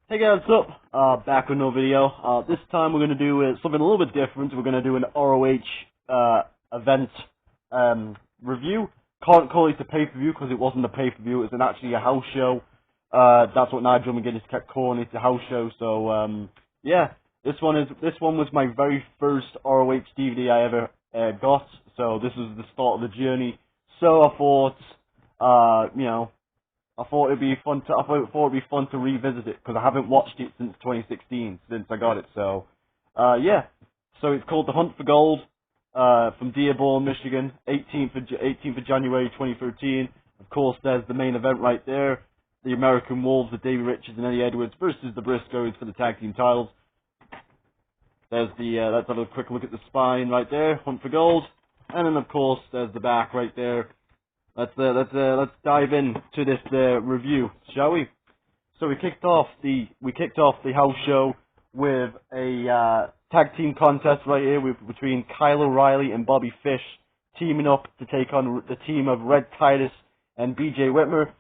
Hey guys, what's up? Back with another video. This time we're going to do something a little bit different. We're going to do an ROH event review. Can't call it a pay-per-view because it wasn't a pay-per-view. It was actually a house show. That's what Nigel McGuinness kept calling it, a house show. So yeah, this one was my very first ROH DVD I ever got. So this was the start of the journey. So I thought, I thought it'd be fun to revisit it because I haven't watched it since 2016, since I got it. So, yeah. So it's called The Hunt for Gold, from Dearborn, Michigan, 18th of January 2013. Of course, there's the main event right there: the American Wolves of Davey Richards and Eddie Edwards versus the Briscoes for the tag team titles. There's the let's have a quick look at the spine right there, Hunt for Gold, and then of course there's the back right there. Let's dive into this review, shall we? So we kicked off the house show with a tag team contest right here between Kyle O'Reilly and Bobby Fish teaming up to take on the team of Red Titus and BJ Whitmer.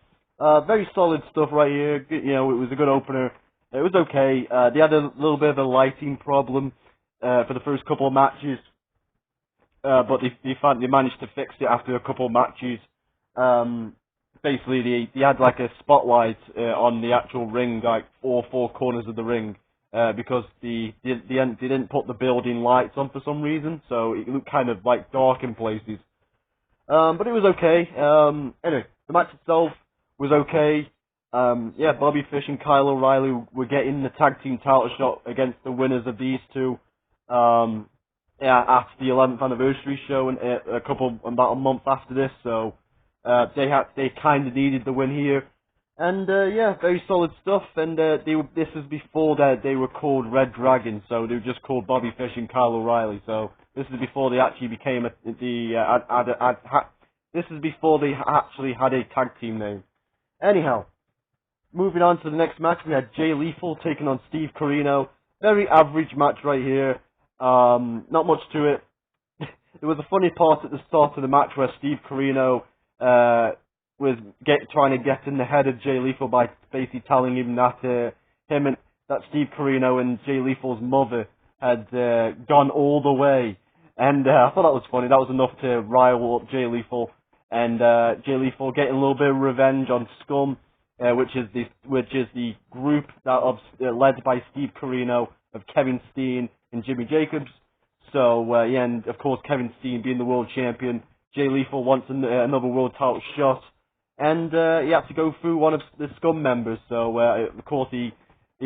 Very solid stuff right here. You know, it was a good opener. It was okay. They had a little bit of a lighting problem for the first couple of matches, but they managed to fix it after a couple of matches. Basically they had like a spotlight on the actual ring, like all four corners of the ring, because they didn't put the building lights on for some reason, so it looked kind of like dark in places. But it was okay. Anyway, the match itself was okay. Yeah, Bobby Fish and Kyle O'Reilly were getting the tag team title shot against the winners of these two. Yeah, after the 11th anniversary show, and about a month after this, so. They kind of needed the win here, and yeah, very solid stuff. And this is before they were called Red Dragon, so they were just called Bobby Fish and Kyle O'Reilly. So this is before they actually became this is before they actually had a tag team name. Anyhow, moving on to the next match, we had Jay Lethal taking on Steve Corino. Very average match right here. Not much to it. There was a funny part at the start of the match where Steve Corino was trying to get in the head of Jay Lethal by basically telling him that that Steve Corino and Jay Lethal's mother had gone all the way, and I thought that was funny. That was enough to rile up Jay Lethal, and Jay Lethal getting a little bit of revenge on Scum, which is the group that led by Steve Corino of Kevin Steen and Jimmy Jacobs. So yeah, and of course Kevin Steen being the world champion. Jay Lethal wants another world title shot, and he had to go through one of the Scum members. So of course he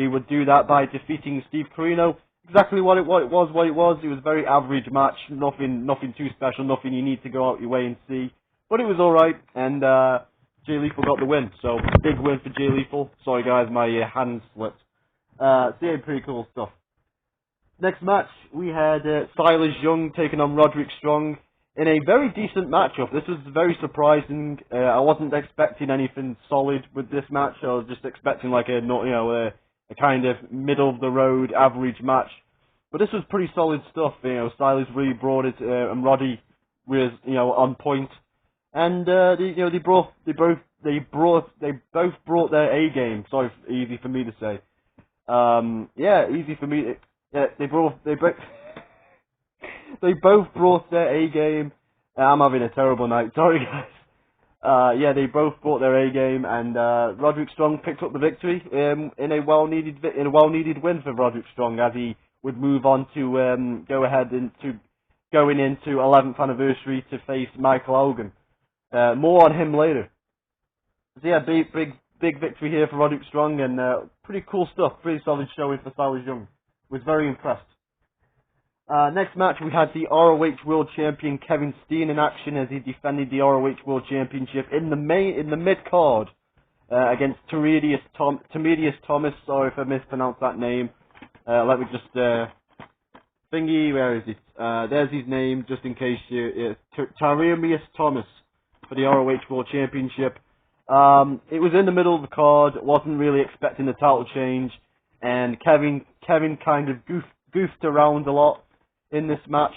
would do that by defeating Steve Corino. Exactly what it was. It was a very average match. Nothing too special. Nothing you need to go out your way and see. But it was all right, and Jay Lethal got the win. So big win for Jay Lethal. Sorry guys, my hand slipped. So yeah, pretty cool stuff. Next match we had Silas Young taking on Roderick Strong. In a very decent matchup. This was very surprising. I wasn't expecting anything solid with this match. I was just expecting like a kind of middle of the road average match. But this was pretty solid stuff. You know, Silas really brought it, and Roddy was on point. And they both brought their A game. Sorry, easy for me to say. Yeah, easy for me. They both brought their A game. I'm having a terrible night. Sorry, guys. Yeah, they both brought their A game, and Roderick Strong picked up the victory in a well-needed win for Roderick Strong, as he would move on to going into 11th anniversary to face Michael Hogan. More on him later. So yeah, big victory here for Roderick Strong, and pretty cool stuff. Pretty solid showing for Silas Young. Was very impressed. Next match, we had the ROH World Champion Kevin Steen in action as he defended the ROH World Championship in the mid card against Tamidius Thomas. Sorry if I mispronounced that name. Let me just thingy. Where is it? There's his name, just in case you. Tamidius Thomas for the ROH World Championship. It was in the middle of the card. Wasn't really expecting the title change, and Kevin kind of goofed around a lot in this match.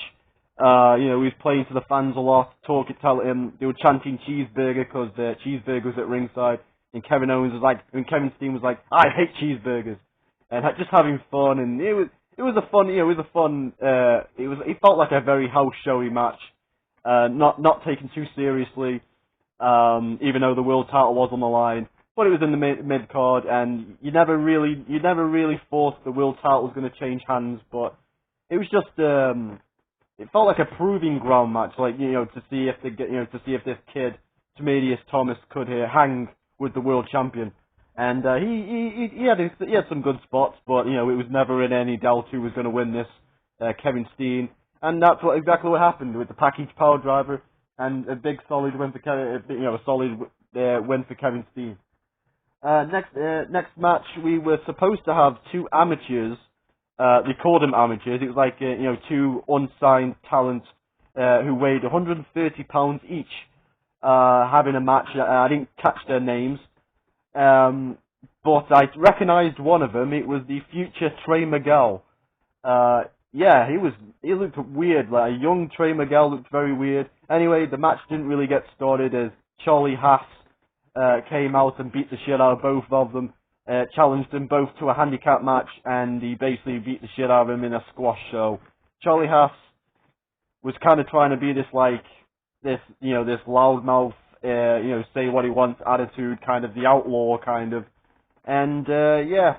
He was playing to the fans a lot, they were chanting cheeseburger because Cheeseburger was at ringside, and Kevin Steen was like, I hate cheeseburgers. and just having fun, and it was a fun, it felt like a very house showy match, not taken too seriously, even though the world title was on the line, but it was in the mid card, and you never really thought the world title was going to change hands, but it was just, it felt like a proving ground match, like, to see if this kid, Tamadius Thomas, could hang with the world champion. And he had some good spots, but it was never in any doubt who was going to win this, Kevin Steen. And that's exactly what happened with the package power driver and a big solid win for Kevin Steen. Next match, we were supposed to have two amateurs. They called them amateurs. It was like two unsigned talents who weighed 130 pounds each, having a match. I didn't catch their names, but I recognised one of them. It was the future Trey Miguel. Yeah, he looked weird. Like a young Trey Miguel looked very weird. Anyway, the match didn't really get started as Charlie Haas came out and beat the shit out of both of them. Challenged them both to a handicap match, and he basically beat the shit out of him in a squash. So Charlie Haas was kind of trying to be this loudmouth, say what he wants attitude, kind of the outlaw kind of, and yeah,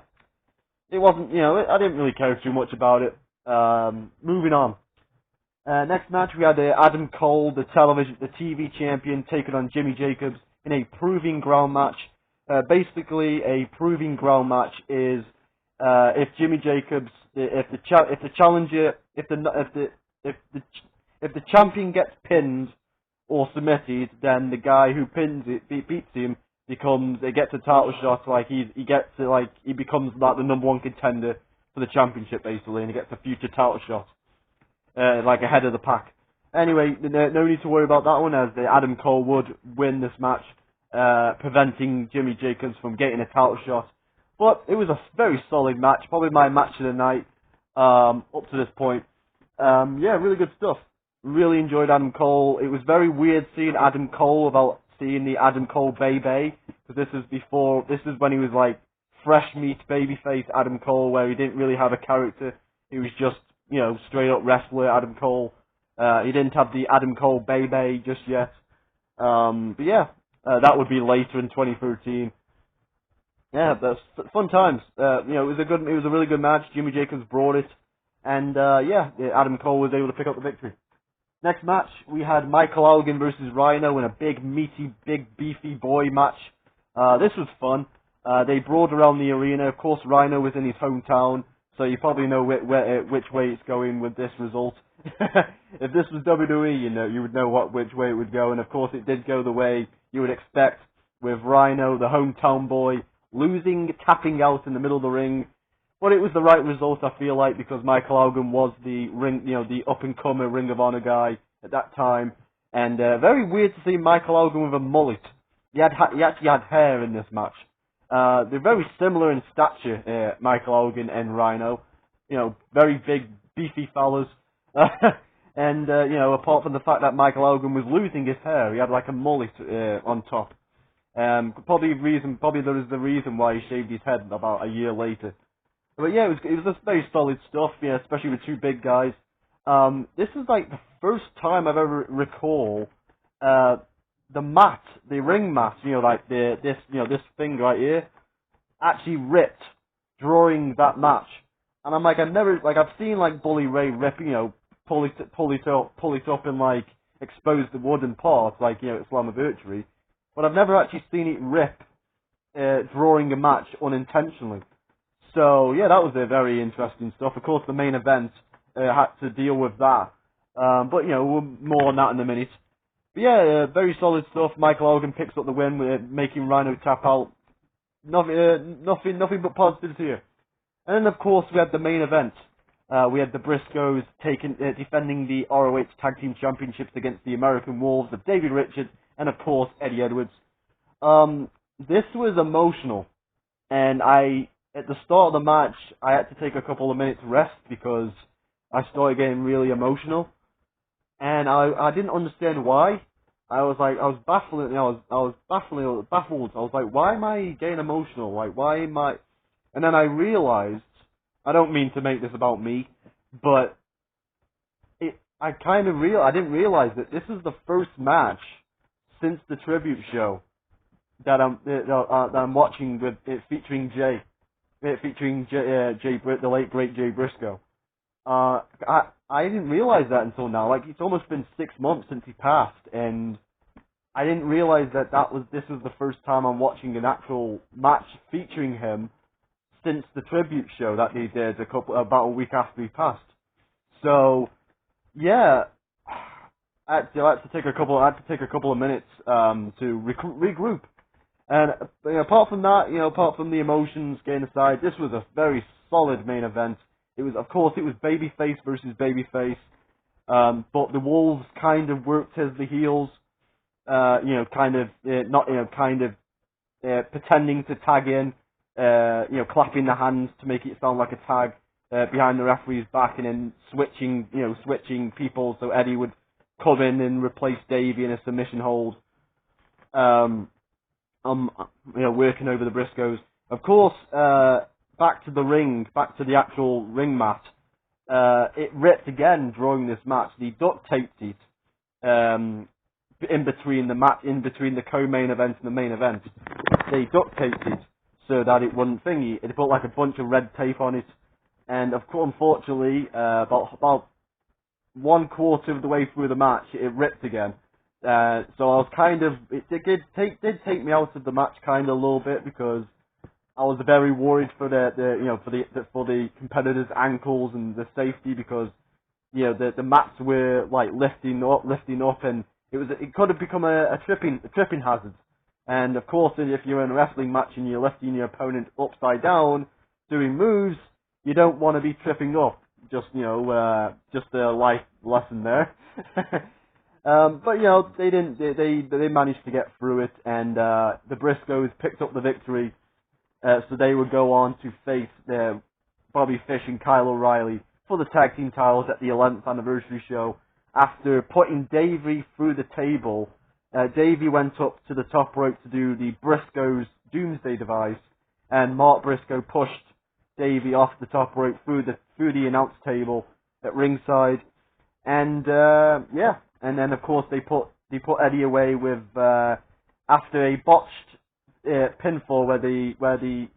it wasn't, I didn't really care too much about it. Moving on. Next match we had Adam Cole, the TV champion, taking on Jimmy Jacobs in a proving ground match. Basically, a proving ground match is if Jimmy Jacobs, if the champion gets pinned or submitted, then the guy who beats him gets a title shot. Like he becomes like the number one contender for the championship basically, and he gets a future title shot, like ahead of the pack. Anyway, no need to worry about that one, as Adam Cole would win this match, preventing Jimmy Jacobs from getting a title shot. But it was a very solid match, probably my match of the night up to this point. Yeah, really good stuff. Really enjoyed Adam Cole. It was very weird seeing Adam Cole without seeing the Adam Cole baby, because this is when he was like fresh meat babyface Adam Cole, where he didn't really have a character. He was just, straight up wrestler Adam Cole. He didn't have the Adam Cole baby just yet. But yeah, that would be later in 2013. Yeah, that's fun times. It was a really good match. Jimmy Jacobs brought it, and yeah, Adam Cole was able to pick up the victory. Next match, we had Michael Elgin versus Rhino in a big, meaty, big, beefy boy match. This was fun. They brawled around the arena. Of course, Rhino was in his hometown, so you probably know which way it's going with this result. If this was WWE, you would know which way it would go, and of course it did go the way you would expect, with Rhino, the hometown boy, tapping out in the middle of the ring. But it was the right result, I feel like, because Michael Elgin was the the up-and-comer Ring of Honor guy at that time, and very weird to see Michael Elgin with a mullet. He actually had hair in this match. They're very similar in stature, Michael Elgin and Rhino. Very big, beefy fellas. And apart from the fact that Michael Elgin was losing his hair, he had like a mullet on top. Probably there is the reason why he shaved his head about a year later. But yeah, it was just very solid stuff, especially with two big guys. This is like the first time I've ever recall the ring mat, this thing right here, actually ripped during that match. And I'm like, I've seen like Bully Ray rip, pull it up and like expose the wooden parts, like, Slammiversary. But I've never actually seen it rip during a match unintentionally. So yeah, that was very interesting stuff. Of course, the main event had to deal with that. But we'll more on that in a minute. But yeah, very solid stuff. Michael Elgin picks up the win, making Rhino tap out. Nothing but positives here. And then of course we had the main event. We had the Briscoes defending the ROH Tag Team Championships against the American Wolves of David Richards and of course Eddie Edwards. This was emotional, and at the start of the match, I had to take a couple of minutes rest because I started getting really emotional, and I didn't understand why. I was baffled. I was like, why am I getting emotional? Like, why am I? And then I realized, I don't mean to make this about me, but I didn't realize that this is the first match since the tribute show that I'm watching with it featuring the late great Jay Briscoe. I didn't realize that until now. Like, it's almost been 6 months since he passed, and I didn't realize that this was the first time I'm watching an actual match featuring him since the tribute show that they did about a week after he passed. So, yeah, I had to take a couple of minutes to regroup. And apart from that, apart from the emotions getting aside, this was a very solid main event. It was babyface versus babyface, but the Wolves kind of worked as the heels, pretending to tag in, clapping the hands to make it sound like a tag behind the referee's back, and then switching people so Eddie would come in and replace Davey in a submission hold. Working over the Briscoes. Of course, back to the actual ring mat. It ripped again during this match. They duct taped it in between the co-main event and the main event. They duct taped it so that it wouldn't thingy. It put like a bunch of red tape on it, and of course, unfortunately, about 1/4 of the way through the match, it ripped again. So I was it did take me out of the match a little bit, because I was very worried for for the competitors' ankles and the safety, because the mats were like lifting up, and it could have become a tripping hazard. And of course, if you're in a wrestling match and you're lifting your opponent upside down doing moves, you don't want to be tripping up. Just a life lesson there. But they didn't. They managed to get through it, and the Briscoes picked up the victory. So they would go on to face Bobby Fish and Kyle O'Reilly for the tag team titles at the 11th anniversary show. After putting Davey through the table, Davey went up to the top rope to do the Briscoes Doomsday Device, and Mark Briscoe pushed Davey off the top rope through the announce table at ringside, and and then of course they put Eddie away with after a botched pinfall where Eddie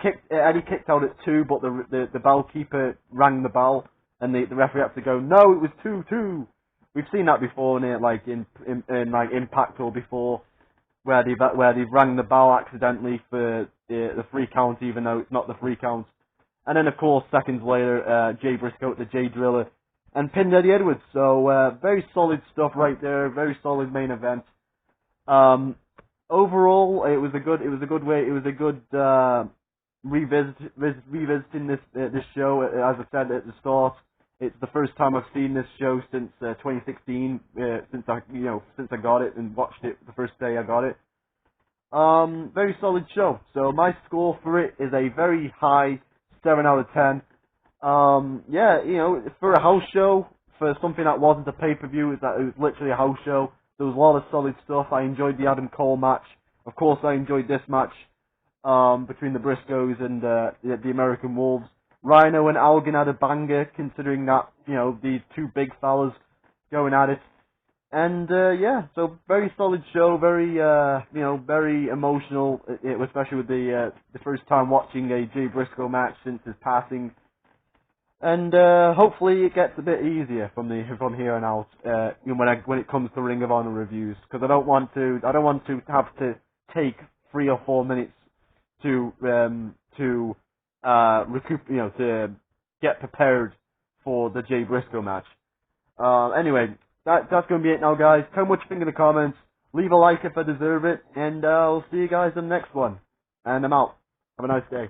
kicked out at 2, but the bell keeper rang the bell, and the referee had to go, no, it was 2-2. We've seen that before in Impact or before, where they've rang the bell accidentally for the 3 count, even though it's not the 3 count. And then of course seconds later, Jay Briscoe at the Jay Driller and pinned Eddie Edwards. So very solid stuff right there. Very solid main event. Overall, it was a good revisiting this show. As I said at the start, it's the first time I've seen this show since 2016. Since I got it and watched it the first day I got it. Very solid show. So my score for it is a very high 7 out of 10. For a house show, for something that wasn't a pay-per-view, it was literally a house show. There was a lot of solid stuff. I enjoyed the Adam Cole match. Of course, I enjoyed this match between the Briscoes and the American Wolves. Rhino and Algan had a banger, considering that these two big fellas going at it. And so very solid show, very very emotional, especially with the first time watching a Jay Briscoe match since his passing. And hopefully it gets a bit easier from here on out when it comes to Ring of Honor reviews, because I don't want to have to take 3 or 4 minutes to recoup, to get prepared for the Jay Briscoe match. Anyway, that's going to be it now, guys. Tell me what you think in the comments. Leave a like if I deserve it, and I'll see you guys in the next one. And I'm out. Have a nice day.